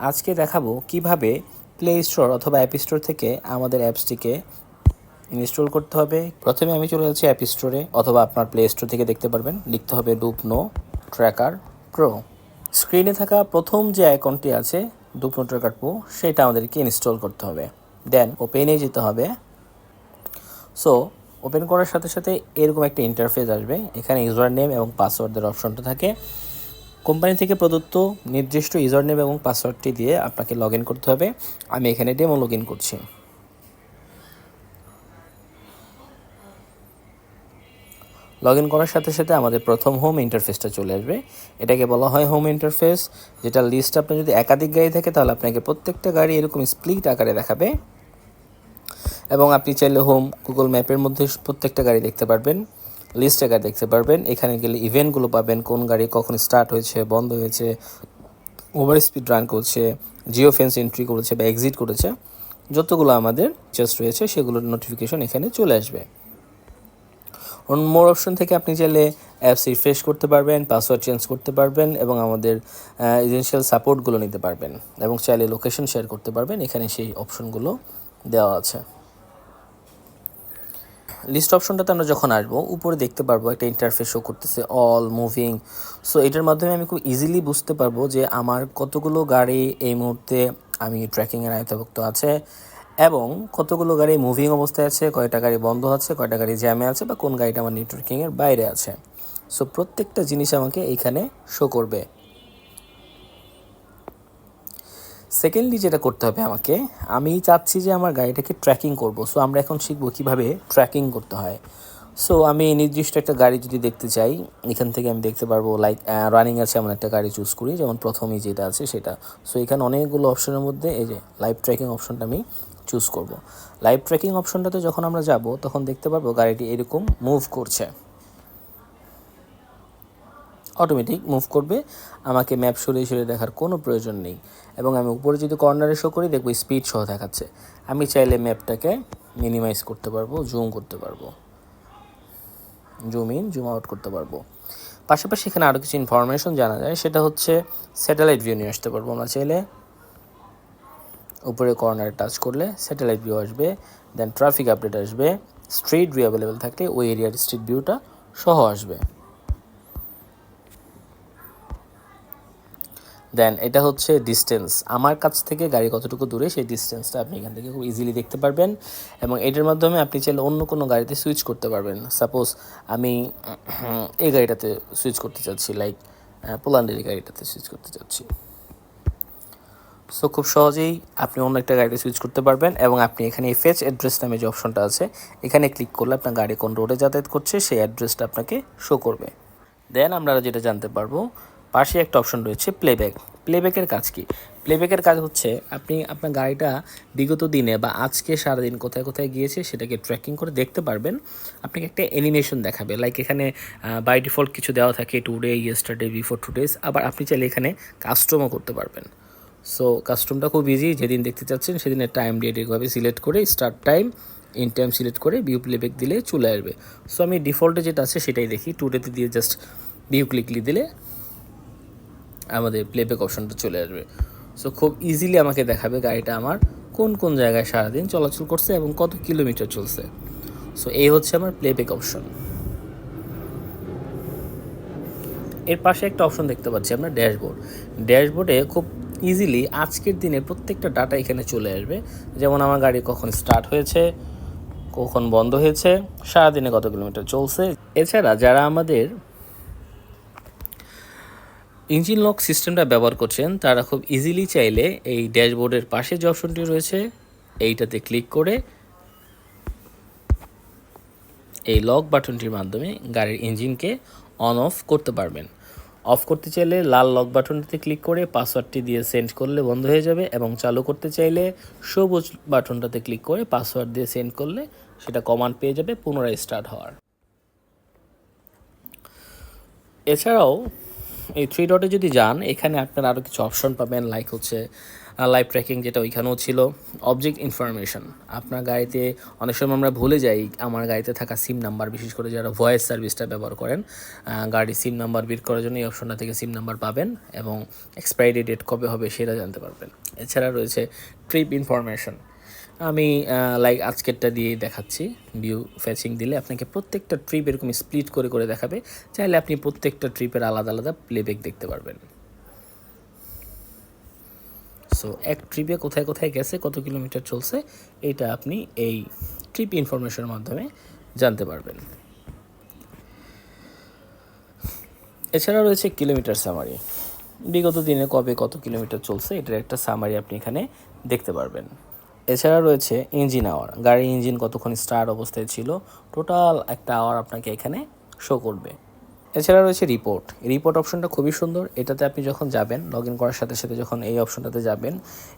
আজকে দেখাবো কিভাবে প্লে স্টোর অথবা অ্যাপ স্টোর থেকে আমাদের অ্যাপসটিকে ইনস্টল করতে হবে। প্রথমে আমি চলে যাচ্ছি অ্যাপ স্টোরে অথবা আপনার প্লে স্টোর থেকে দেখতে পারবেন। লিখতে হবে ডুপনো ট্র্যাকার প্রো। স্ক্রিনে থাকা প্রথম যে আইকনটি আছে ডুপনো ট্র্যাকার প্রো, সেটা আমাদেরকে ইনস্টল করতে হবে। দেন ওপেনে যেতে হবে। সো ওপেন করার সাথে সাথে এরকম একটা ইন্টারফেস আসবে। এখানে ইউজার নেম এবং পাসওয়ার্ডের অপশনটা থাকে। কোম্পানি থেকে প্রদত্ত নির্দিষ্ট ইউজার নেম এবং পাসওয়ার্ডটি দিয়ে আপনাকে লগ ইন করতে হবে। আমি এখানে ডেমো লগ ইন করছি। লগ ইন করার সাথে সাথে আমাদের প্রথম হোম ইন্টারফেসটা চলে আসবে। এটাকে বলা হয় হোম ইন্টারফেস, যেটা লিস্ট আপনার যদি একাধিক গাড়ি থাকে তাহলে আপনাকে প্রত্যেকটা গাড়ি এরকম স্প্লিট আকারে দেখাবে এবং আপনি চাইলে হোম গুগল ম্যাপের মধ্যে প্রত্যেকটা গাড়ি দেখতে পারবেন, লিস্ট আকারে দেখতে পারবেন। এখানে গেলে ইভেন্টগুলো পাবেন, কোন গাড়ি কখন স্টার্ট হয়েছে, বন্ধ হয়েছে, ওভার স্পিড রান করছে, জিও ফেন্স এন্ট্রি করেছে বা এক্সিট করেছে, যতগুলো আমাদের জাস্ট রয়েছে সেগুলোর নোটিফিকেশন এখানে চলে আসবে। মোর অপশন থেকে আপনি চাইলে অ্যাপস রিফ্রেশ করতে পারবেন, পাসওয়ার্ড চেঞ্জ করতে পারবেন এবং আমাদের এজেন্সিয়াল সাপোর্টগুলো নিতে পারবেন এবং চাইলে লোকেশন শেয়ার করতে পারবেন। এখানে সেই অপশনগুলো দেওয়া আছে। লিস্ট অপশনটাতে আমরা যখন আসবো উপরে দেখতে পারবো একটা ইন্টারফেস শো করতেছে অল মুভিং। সো এটার মাধ্যমে আমি খুব ইজিলি বুঝতে পারবো যে আমার কতগুলো গাড়ি এই মুহূর্তে আমি ট্র্যাকিংয়ের আওতাভুক্ত আছে এবং কতগুলো গাড়ি মুভিং অবস্থায় আছে, কয়টা গাড়ি বন্ধ আছে, কয়টা গাড়ি জ্যামে আছে বা কোন গাড়িটা আমার নেটওয়ার্কিংয়ের বাইরে আছে। সো প্রত্যেকটা জিনিস আমাকে এইখানে শো করবে। সেকেন্ডলি যেটা করতে হবে আমাকে, আমি চাচ্ছি যে আমার গাড়িটাকে ট্র্যাকিং করব। সো আমরা এখন শিখবো কীভাবে ট্র্যাকিং করতে হয়। সো আমি নির্দিষ্ট একটা গাড়ি যদি দেখতে চাই, এখান থেকে আমি দেখতে পারবো লাইক রানিং আছে এমন একটা গাড়ি চুজ করি, যেমন প্রথমেই যেটা আছে সেটা। সো এখানে অনেকগুলো অপশনের মধ্যে এই যে লাইভ ট্র্যাকিং অপশনটা আমি চুজ করব। লাইভ ট্র্যাকিং অপশনটাতে যখন আমরা যাব তখন দেখতে পারবো গাড়িটি এরকম মুভ করছে, অটোমেটিক মুভ করবে, আমাকে ম্যাপ সরিয়ে সরিয়ে দেখার কোনো প্রয়োজন নেই। এবং আমি উপরে যদি কর্নারে শো করি দেখবো স্পিড সহ দেখাচ্ছে। আমি চাইলে ম্যাপটাকে মিনিমাইজ করতে পারবো, জুম করতে পারবো, জুম ইন জুম আউট করতে পারবো। পাশাপাশি এখানে আরও কিছু ইনফরমেশন জানা যায়, সেটা হচ্ছে স্যাটেলাইট ভিউ নিয়ে আসতে পারবো। আমরা চাইলে উপরে কর্নারে টাচ করলে স্যাটেলাইট ভিউ আসবে, দেন ট্রাফিক আপডেট আসবে, স্ট্রিট ভিউ অ্যাভেলেবেল থাকলে ওই এরিয়ার স্ট্রিট ভিউটা সহ আসবে। দেন এটা হচ্ছে ডিস্টেন্স, আমার কাছ থেকে গাড়ি কতটুকু দূরে সেই ডিস্টেন্সটা আপনি এখান থেকে খুব ইজিলি দেখতে পারবেন এবং এটার মাধ্যমে আপনি চাইলে অন্য কোনো গাড়িতে সুইচ করতে পারবেন। সাপোজ আমি এই গাড়িটাতে সুইচ করতে চাচ্ছি, লাইক পোল্যান্ডের গাড়িটাতে সুইচ করতে চাচ্ছি। সো খুব সহজেই আপনি অন্য একটা গাড়িতে সুইচ করতে পারবেন এবং আপনি এখানে এই ফেচ অ্যাড্রেস নামে যে অপশনটা আছে এখানে ক্লিক করলে আপনার গাড়ি কোন রোডে যাতায়াত করছে সেই অ্যাড্রেসটা আপনাকে শো করবে। দেন আমরা যেটা জানতে পারবো, পাশে একটা অপশন রয়েছে প্লেব্যাক। প্লেব্যাকের কাজ কি? প্লেব্যাকের কাজ হচ্ছে আপনি আপনার গাড়িটা বিগত দিনে বা আজকে সারাদিন কোথায় কোথায় গিয়েছে সেটাকে ট্র্যাকিং করে দেখতে পারবেন। আপনাকে একটা অ্যানিমেশন দেখাবে, লাইক এখানে বাই ডিফল্ট কিছু দেওয়া থাকে today, yesterday, before two days. আবার আপনি চাইলে এখানে কাস্টমও করতে পারবেন। সো কাস্টমটা খুব ইজি, যেদিন দেখতে চাচ্ছেন সেদিনের টাইম ডেট এভাবে সিলেক্ট করে start time in time select করে ভিউ প্লেব্যাক দিলে চলে আসবে। সো আমি ডিফল্টে যেটা আছে সেটাই দেখি, টুডেতে দিয়ে জাস্ট ভিউ ক্লিকলি দিলে আমাদের প্লেব্যাক অপশনটা চলে আসবে। সো খুব ইজিলি আমাকে দেখাবে গাড়িটা আমার কোন কোন জায়গায় সারাদিন চলাচল করছে এবং কত কিলোমিটার চলছে। সো এই হচ্ছে আমার প্লেব্যাক অপশন। এর পাশে একটা অপশন দেখতে পাচ্ছি আমরা ড্যাশবোর্ড। ড্যাশবোর্ডে খুব ইজিলি আজকের দিনের প্রত্যেকটা ডাটা এখানে চলে আসবে, যেমন আমার গাড়ি কখন স্টার্ট হয়েছে, কখন বন্ধ হয়েছে, সারাদিনে কত কিলোমিটার চলছে। এছাড়া যারা আমাদের ইঞ্জিন লক সিস্টেমটা ব্যবহার করছেন তারা খুব ইজিলি চাইলে এই ড্যাশবোর্ডের পাশে যে অপশনটি রয়েছে এইটাতে ক্লিক করে এই লক বাটনটির মাধ্যমে গাড়ির ইঞ্জিনকে অন অফ করতে পারবেন। অফ করতে চাইলে লাল লক বাটনটিতে ক্লিক করে পাসওয়ার্ডটি দিয়ে সেন্ড করলে বন্ধ হয়ে যাবে এবং চালু করতে চাইলে সবুজ বাটনটাতে ক্লিক করে পাসওয়ার্ড দিয়ে সেন্ড করলে সেটা কমান্ড পেয়ে যাবে পুনরায় স্টার্ট হওয়ার। এছাড়াও এই থ্রি ডটে যদি যান এখানে আপনারা আরও কিছু অপশন পাবেন, লাইক হচ্ছে লাইভ ট্র্যাকিং যেটা ওইখানেও ছিল, অবজেক্ট ইনফরমেশন। আপনার গাড়িতে অনেক সময় আমরা ভুলে যাই আমার গাড়িতে থাকা সিম নাম্বার, বিশেষ করে যারা ভয়েস সার্ভিসটা ব্যবহার করেন, গাড়ির সিম নাম্বার বের করার জন্য এই অপশনটা থেকে সিম নাম্বার পাবেন এবং এক্সপায়ারি ডেট কবে হবে সেটা জানতে পারবেন। এছাড়া রয়েছে ট্রিপ ইনফরমেশন। আমি লাইক আজকেরটা দিয়েই দেখাচ্ছি। ভিউ ফেচিং দিলে আপনাকে প্রত্যেকটা ট্রিপ এরকম স্প্লিট করে করে দেখাবে। চাইলে আপনি প্রত্যেকটা ট্রিপের আলাদা আলাদা প্লেব্যাক দেখতে পারবেন। সো এক ট্রিপে কোথায় কোথায় গেছে, কত কিলোমিটার চলছে, এটা আপনি এই ট্রিপ ইনফরমেশনের মাধ্যমে জানতে পারবেন। এছাড়া রয়েছে কিলোমিটার সামারি। বিগত দিনে কবে কত কিলোমিটার চলছে এটার একটা সামারি আপনি এখানে দেখতে পারবেন। এছাড়া রয়েছে ইঞ্জিন আওয়ার, গাড়ির ইঞ্জিন কতক্ষণ স্টার্ট অবস্থায় ছিল, টোটাল একটা আওয়ার আপনাকে এখানে শো করবে। এছাড়া রয়েছে রিপোর্ট। রিপোর্ট অপশনটা খুবই সুন্দর। এটাতে আপনি যখন যাবেন, লগ ইন করার সাথে সাথে যখন এই অপশনটাতে যাবেন,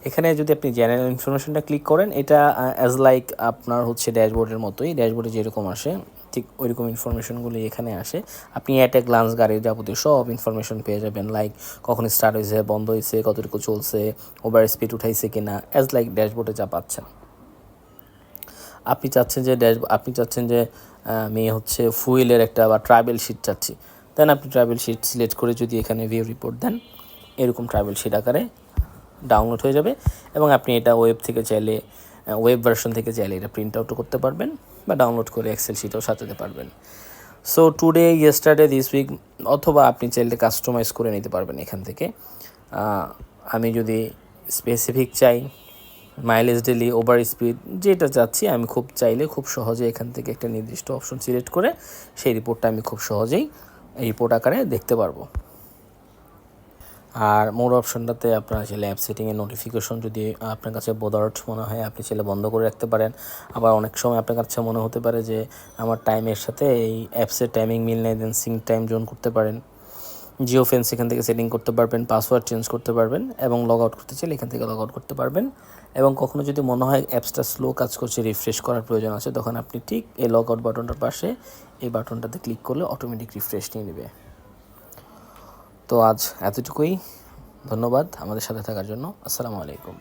এখানে যদি আপনি জেনারেল ইনফরমেশনটা ক্লিক করেন, এটা অ্যাজ লাইক আপনার হচ্ছে ড্যাশবোর্ডের মতোই, ড্যাশবোর্ডে যেরকম আসে ঠিক ওইরকম ইনফরমেশনগুলি এখানে আসে। আপনি অ্যাট এ গ্লান্স গাড়ির যাবতীয় সব ইনফরমেশন পেয়ে যাবেন, লাইক কখন স্টার্ট হয়েছে, বন্ধ হয়েছে, কতটুকু চলছে, ওভার স্পিড উঠাইছে কিনা, অ্যাজ লাইক ড্যাশবোর্ডে যা পাচ্ছেন। আপনি চাচ্ছেন যে আমি হচ্ছে ফুয়েলের একটা বা ট্রাভেল শিট চাচ্ছি, দেন আপনি ট্রাভেল শিট সিলেক্ট করে যদি এখানে ভিউ রিপোর্ট দেন, এরকম ট্রাভেল শিট আকারে ডাউনলোড হয়ে যাবে এবং আপনি এটা ওয়েব থেকে চাইলে, ওয়েব ভার্সন থেকে চাইলে এটা প্রিন্ট আউটও করতে পারবেন বা ডাউনলোড করে এক্সেল শিটও সাজাতে পারবেন। So today, yesterday, this week, অথবা আপনি চাইলে কাস্টমাইজ করে নিতে পারবেন এখান থেকে। আমি যদি স্পেসিফিক চাই, মাইলেজ ডেলি, ওভার স্পিড, যেটা চাচ্ছি আমি খুব চাইলে খুব সহজে এখান থেকে একটা নির্দিষ্ট অপশন সিলেক্ট করে সেই রিপোর্টটা আমি খুব সহজেই রিপোর্ট আকারে দেখতে পারবো। আর মোর অপশনটাতে আপনার চাইলে অ্যাপ সেটিংয়ে নোটিফিকেশন যদি আপনার কাছে বোদার্ট মনে হয়, আপনি চাইলে বন্ধ করে রাখতে পারেন। আবার অনেক সময় আপনার কাছে মনে হতে পারে যে আমার টাইমের সাথে এই অ্যাপসের টাইমিং মিল নেই, দেন সিঙ্ক টাইম জোন করতে পারেন। জিও ফেন্স এখান থেকে সেটিং করতে পারবেন, পাসওয়ার্ড চেঞ্জ করতে পারবেন এবং লগ আউট করতে চাইলে এখান থেকে লগ আউট করতে পারবেন। এবং কখনো যদি মনে হয় অ্যাপসটা স্লো কাজ করছে, রিফ্রেশ করার প্রয়োজন আছে, তখন আপনি ঠিক এই লগ আউট বাটনটার পাশে এই বাটনটাতে ক্লিক করলে অটোমেটিক রিফ্রেশ নিয়ে নেবে। তো আজ এতটুকুই। ধন্যবাদ আমাদের সাথে থাকার জন্য। আসসালামু আলাইকুম।